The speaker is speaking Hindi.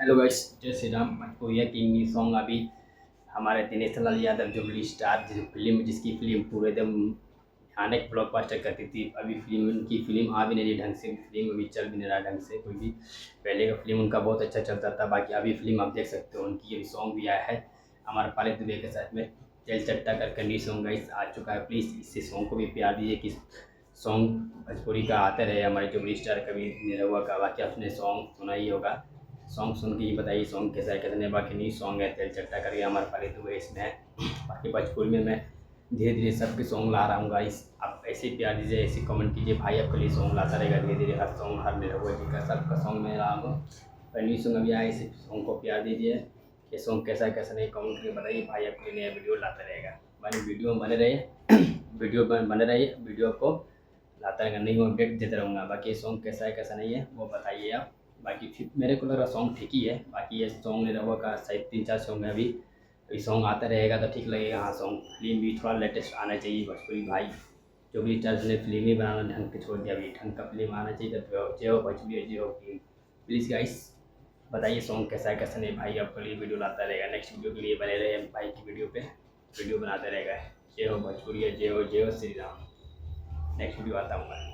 हेलो गाइस, जय श्री राम। कोरिया की न्यू सॉन्ग अभी हमारे दिनेश लाल यादव जो बड़ी स्टार जो फिल्म जिसकी फिल्म पूरे एकदम भयानक ब्लॉकबस्टर करती थी। अभी फिल्म उनकी फिल्म आ भी नहीं रही ढंग से, फिल्म अभी चल भी नहीं रहा ढंग से कोई भी। पहले का फिल्म उनका बहुत अच्छा चलता था। बाकी अभी फिल्म आप देख सकते हो, उनकी अभी सॉन्ग भी आया है हमारे पाले दुबे के साथ में, तेल चट्टा करके न्यू सॉन्ग गाइस आ चुका है। प्लीज़ इसी सॉन्ग को भी प्यार दीजिए कि सॉन्ग भोजपुरी का आते रहे हमारे जो बड़ी स्टार कभी निरहुआ का। बाकी आपने सॉन्ग सुना ही होगा, सॉन्ग सुन के ही बताइए सॉन्ग कैसा है कैसा नहीं। बाकी न्यू सॉन्ग है तेल चट्टा करके हमारे पाले दुबे इसमें है। बाकी भोजपुरी में मैं धीरे धीरे सबके सॉन्ग ला रहा हूँ गाइस, आप ऐसे ही प्यार दीजिए, ऐसे कमेंट कीजिए। भाई आपके लिए सॉन्ग लाता रहेगा धीरे धीरे, हर सॉन्ग हर निरहुआ जी का सबका सॉन्ग मैं ला रहा हूँ। और न्यू सॉन्ग अभी आए, इसी सॉन्ग को प्यार दीजिए। ये सॉन्ग कैसा है कैसा नहीं कमेंट करके बताइए। भाई आपके लिए नया वीडियो लाता रहेगा, हमारी वीडियो में बने रहिए वीडियो में बने रहिए, वीडियो को लाता रहेगा, नहीं अपडेट देता रहूँगा। बाकी सॉन्ग कैसा है कैसा नहीं है वो बताइए आप। बाकी फिर मेरे को लग रहा सॉन्ग ठीक ही है। बाकी ये सॉन्ग निरहुआ का शायद 3-4 सॉन्ग है अभी सॉन्ग आता रहेगा तो ठीक लगेगा। हाँ, सॉन्ग फिल्म भी थोड़ा लेटेस्ट आना चाहिए भोजपुरी भाई। जो भी स्टार्स ने फिल्म ही बनाना ढंग के छोड़ दिया, अभी ढंग का फिल्म आना चाहिए। तो जय हो भोजपुरी, जय हो फिल्म। प्लीज़ गाइस बताइए सॉन्ग कैसा है कैसा नहीं। भाई आपके लिए वीडियो लाता रहेगा, नेक्स्ट वीडियो के लिए बने रहे भाई की वीडियो पे वीडियो बनाते रहेगा। जय हो भोजपुरी, जय हो श्री राम। नेक्स्ट वीडियो आता हूँ मैं।